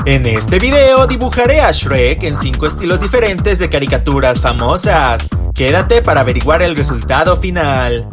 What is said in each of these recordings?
En este video dibujaré a Shrek en 5 estilos diferentes de caricaturas famosas. Quédate para averiguar el resultado final.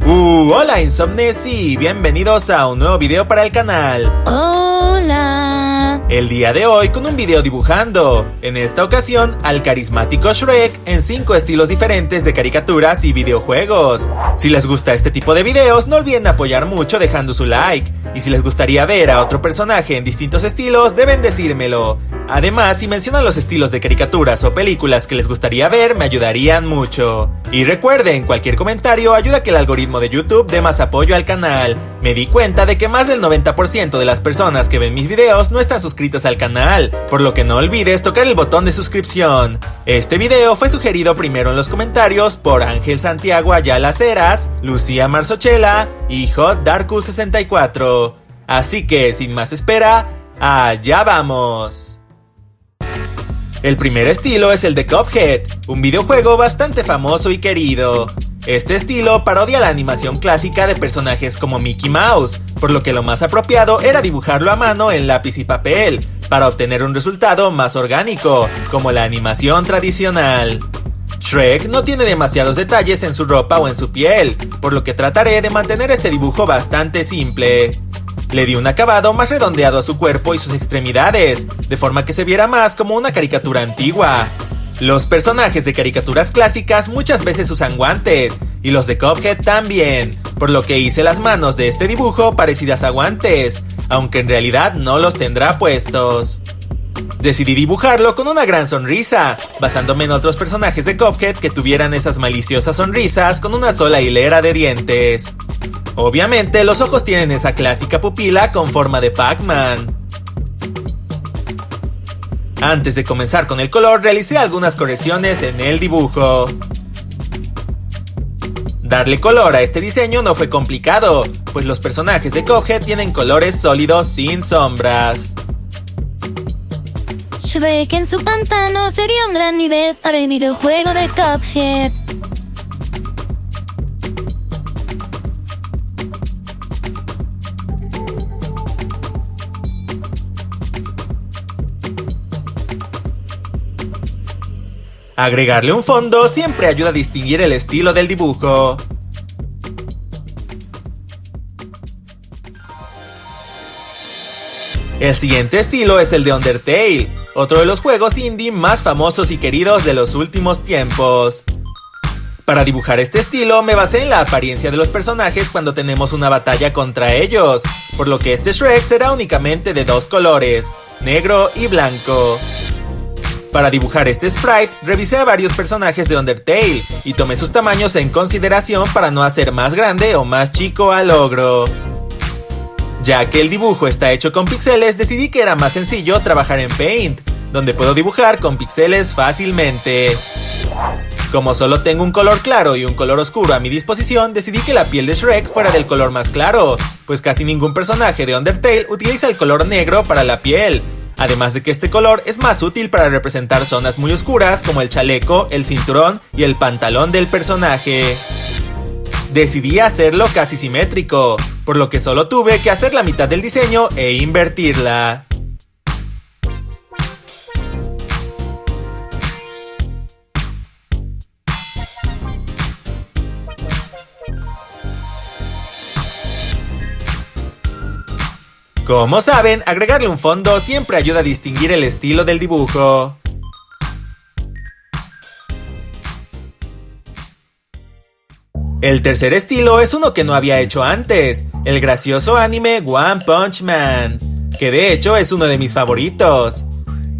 Hola Insomnes y bienvenidos a un nuevo video para el canal. Hola. El día de hoy con un video dibujando, en esta ocasión al carismático Shrek en 5 estilos diferentes de caricaturas y videojuegos. Si les gusta este tipo de videos no olviden apoyar mucho dejando su like, y si les gustaría ver a otro personaje en distintos estilos deben decírmelo. Además, si mencionan los estilos de caricaturas o películas que les gustaría ver, me ayudarían mucho. Y recuerden, cualquier comentario ayuda a que el algoritmo de YouTube dé más apoyo al canal. Me di cuenta de que más del 90% de las personas que ven mis videos no están suscritas al canal, por lo que no olvides tocar el botón de suscripción. Este video fue sugerido primero en los comentarios por Ángel Santiago Ayala Ceras, Lucía Marzochela y Hot Darkus 64. Así que, sin más espera, ¡allá vamos! El primer estilo es el de Cuphead, un videojuego bastante famoso y querido. Este estilo parodia la animación clásica de personajes como Mickey Mouse, por lo que lo más apropiado era dibujarlo a mano en lápiz y papel, para obtener un resultado más orgánico, como la animación tradicional. Shrek no tiene demasiados detalles en su ropa o en su piel, por lo que trataré de mantener este dibujo bastante simple. Le di un acabado más redondeado a su cuerpo y sus extremidades, de forma que se viera más como una caricatura antigua. Los personajes de caricaturas clásicas muchas veces usan guantes, y los de Cuphead también, por lo que hice las manos de este dibujo parecidas a guantes, aunque en realidad no los tendrá puestos. Decidí dibujarlo con una gran sonrisa, basándome en otros personajes de Cuphead que tuvieran esas maliciosas sonrisas con una sola hilera de dientes. Obviamente los ojos tienen esa clásica pupila con forma de Pac-Man. Antes de comenzar con el color realicé algunas correcciones en el dibujo. Darle color a este diseño no fue complicado, pues los personajes de Cuphead tienen colores sólidos sin sombras. Shrek en su pantano sería un gran nivel para el videojuego de Cuphead. Agregarle un fondo siempre ayuda a distinguir el estilo del dibujo. El siguiente estilo es el de Undertale, otro de los juegos indie más famosos y queridos de los últimos tiempos. Para dibujar este estilo me basé en la apariencia de los personajes cuando tenemos una batalla contra ellos, por lo que este Shrek será únicamente de 2 colores, negro y blanco. Para dibujar este sprite, revisé a varios personajes de Undertale y tomé sus tamaños en consideración para no hacer más grande o más chico al ogro. Ya que el dibujo está hecho con píxeles, decidí que era más sencillo trabajar en Paint, donde puedo dibujar con píxeles fácilmente. Como solo tengo un color claro y un color oscuro a mi disposición, decidí que la piel de Shrek fuera del color más claro, pues casi ningún personaje de Undertale utiliza el color negro para la piel. Además de que este color es más útil para representar zonas muy oscuras como el chaleco, el cinturón y el pantalón del personaje. Decidí hacerlo casi simétrico, por lo que solo tuve que hacer la mitad del diseño e invertirla. Como saben, agregarle un fondo siempre ayuda a distinguir el estilo del dibujo. El tercer estilo es uno que no había hecho antes, el gracioso anime One Punch Man, que de hecho es uno de mis favoritos.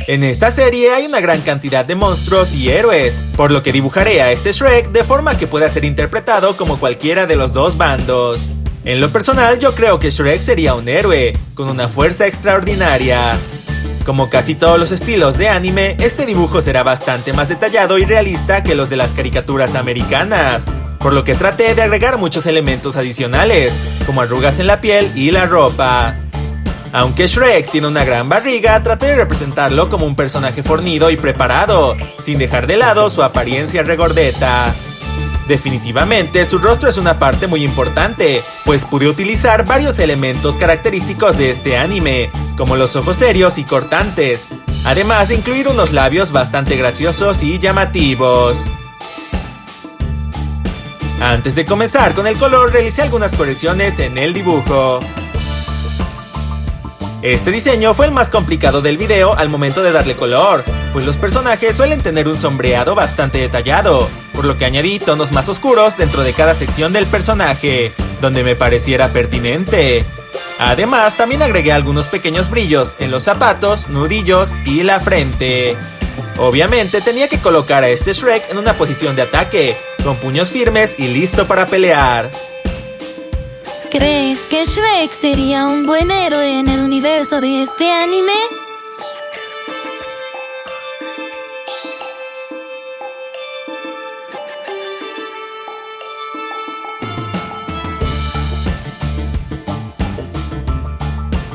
En esta serie hay una gran cantidad de monstruos y héroes, por lo que dibujaré a este Shrek de forma que pueda ser interpretado como cualquiera de los dos bandos. En lo personal yo creo que Shrek sería un héroe, con una fuerza extraordinaria. Como casi todos los estilos de anime, este dibujo será bastante más detallado y realista que los de las caricaturas americanas, por lo que traté de agregar muchos elementos adicionales, como arrugas en la piel y la ropa. Aunque Shrek tiene una gran barriga, traté de representarlo como un personaje fornido y preparado, sin dejar de lado su apariencia regordeta. Definitivamente, su rostro es una parte muy importante, pues pude utilizar varios elementos característicos de este anime, como los ojos serios y cortantes, además de incluir unos labios bastante graciosos y llamativos. Antes de comenzar con el color, realicé algunas correcciones en el dibujo. Este diseño fue el más complicado del video al momento de darle color, pues los personajes suelen tener un sombreado bastante detallado, por lo que añadí tonos más oscuros dentro de cada sección del personaje, donde me pareciera pertinente. Además, también agregué algunos pequeños brillos en los zapatos, nudillos y la frente. Obviamente tenía que colocar a este Shrek en una posición de ataque, con puños firmes y listo para pelear. ¿Crees que Shrek sería un buen héroe en el universo de este anime?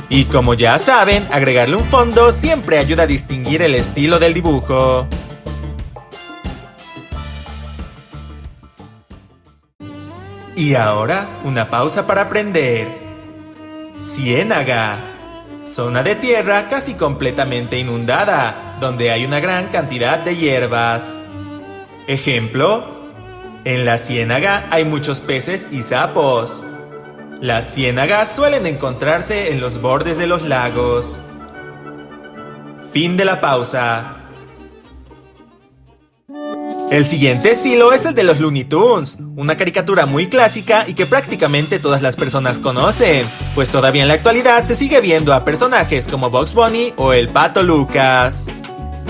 Y como ya saben, agregarle un fondo siempre ayuda a distinguir el estilo del dibujo. Y ahora, una pausa para aprender. Ciénaga. Zona de tierra casi completamente inundada, donde hay una gran cantidad de hierbas. Ejemplo: en la ciénaga hay muchos peces y sapos. Las ciénagas suelen encontrarse en los bordes de los lagos. Fin de la pausa. El siguiente estilo es el de los Looney Tunes, una caricatura muy clásica y que prácticamente todas las personas conocen, pues todavía en la actualidad se sigue viendo a personajes como Bugs Bunny o el Pato Lucas.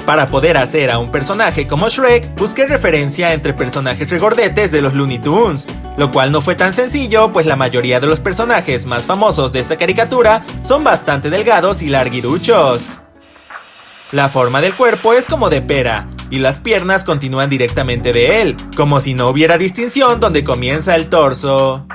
Para poder hacer a un personaje como Shrek, busqué referencia entre personajes regordetes de los Looney Tunes, lo cual no fue tan sencillo, pues la mayoría de los personajes más famosos de esta caricatura son bastante delgados y larguiruchos. La forma del cuerpo es como de pera, y las piernas continúan directamente de él, como si no hubiera distinción donde comienza el torso.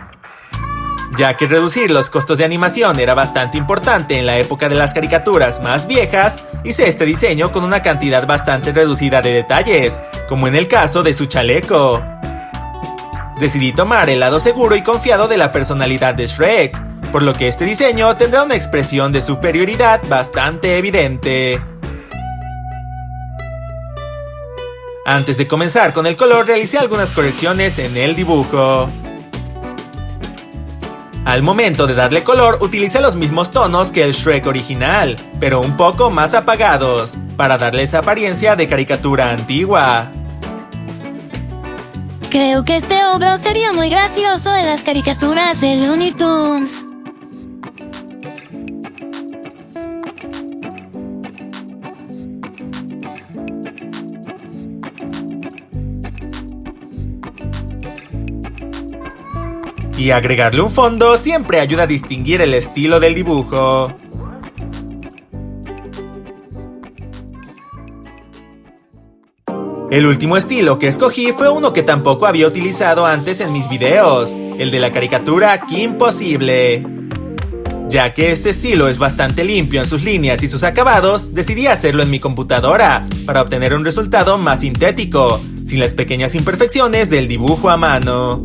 Ya que reducir los costos de animación era bastante importante en la época de las caricaturas más viejas, hice este diseño con una cantidad bastante reducida de detalles, como en el caso de su chaleco. Decidí tomar el lado seguro y confiado de la personalidad de Shrek, por lo que este diseño tendrá una expresión de superioridad bastante evidente. Antes de comenzar con el color, realicé algunas correcciones en el dibujo. Al momento de darle color, utilicé los mismos tonos que el Shrek original, pero un poco más apagados, para darle esa apariencia de caricatura antigua. Creo que este ogro sería muy gracioso en las caricaturas de Looney Tunes. Y agregarle un fondo siempre ayuda a distinguir el estilo del dibujo. El último estilo que escogí fue uno que tampoco había utilizado antes en mis videos, el de la caricatura Kim Possible. Ya que este estilo es bastante limpio en sus líneas y sus acabados, decidí hacerlo en mi computadora para obtener un resultado más sintético, sin las pequeñas imperfecciones del dibujo a mano.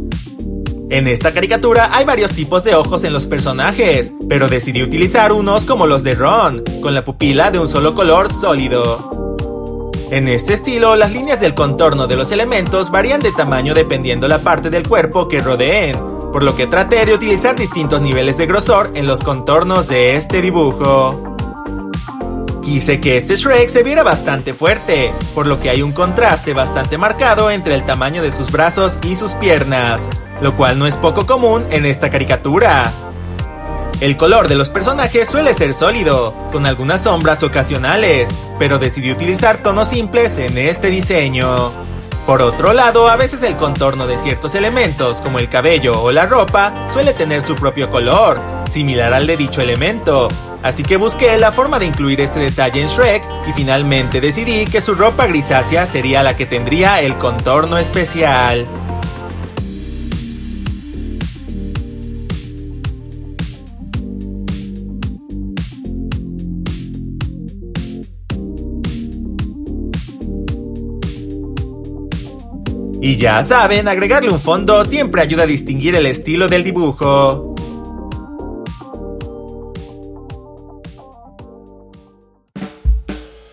En esta caricatura hay varios tipos de ojos en los personajes, pero decidí utilizar unos como los de Ron, con la pupila de un solo color sólido. En este estilo, las líneas del contorno de los elementos varían de tamaño dependiendo la parte del cuerpo que rodeen, por lo que traté de utilizar distintos niveles de grosor en los contornos de este dibujo. Quise que este Shrek se viera bastante fuerte, por lo que hay un contraste bastante marcado entre el tamaño de sus brazos y sus piernas, lo cual no es poco común en esta caricatura. El color de los personajes suele ser sólido, con algunas sombras ocasionales, pero decidí utilizar tonos simples en este diseño. Por otro lado, a veces el contorno de ciertos elementos, como el cabello o la ropa, suele tener su propio color, similar al de dicho elemento. Así que busqué la forma de incluir este detalle en Shrek y finalmente decidí que su ropa grisácea sería la que tendría el contorno especial. Y ya saben, agregarle un fondo siempre ayuda a distinguir el estilo del dibujo.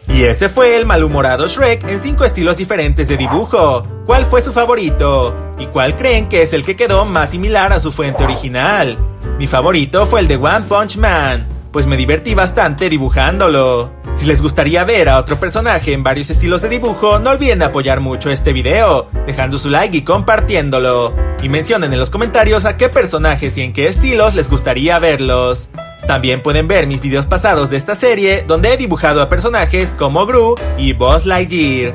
Y ese fue el malhumorado Shrek en 5 estilos diferentes de dibujo. ¿Cuál fue su favorito? ¿Y cuál creen que es el que quedó más similar a su fuente original? Mi favorito fue el de One Punch Man, pues me divertí bastante dibujándolo. Si les gustaría ver a otro personaje en varios estilos de dibujo, no olviden apoyar mucho este video, dejando su like y compartiéndolo. Y mencionen en los comentarios a qué personajes y en qué estilos les gustaría verlos. También pueden ver mis videos pasados de esta serie, donde he dibujado a personajes como Gru y Buzz Lightyear.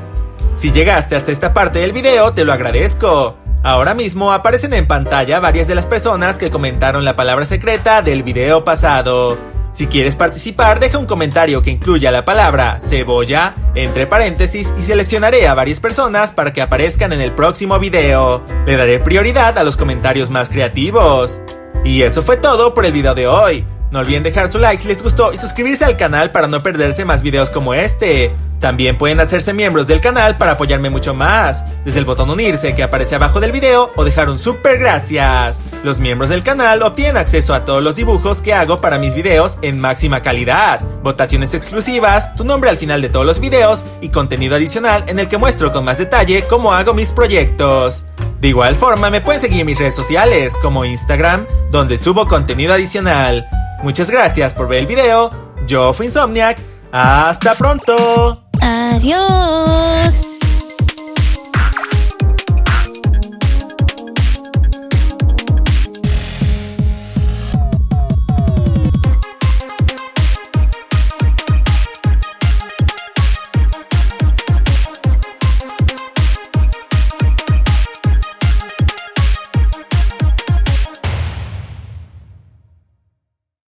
Si llegaste hasta esta parte del video, te lo agradezco. Ahora mismo aparecen en pantalla varias de las personas que comentaron la palabra secreta del video pasado. Si quieres participar, deja un comentario que incluya la palabra cebolla entre paréntesis y seleccionaré a varias personas para que aparezcan en el próximo video. Le daré prioridad a los comentarios más creativos. Y eso fue todo por el video de hoy. No olviden dejar su like si les gustó y suscribirse al canal para no perderse más videos como este. También pueden hacerse miembros del canal para apoyarme mucho más, desde el botón unirse que aparece abajo del video o dejar un super gracias. Los miembros del canal obtienen acceso a todos los dibujos que hago para mis videos en máxima calidad, votaciones exclusivas, tu nombre al final de todos los videos y contenido adicional en el que muestro con más detalle cómo hago mis proyectos. De igual forma me pueden seguir en mis redes sociales como Instagram, donde subo contenido adicional. Muchas gracias por ver el video, yo fui Insomniac, ¡hasta pronto! Adiós.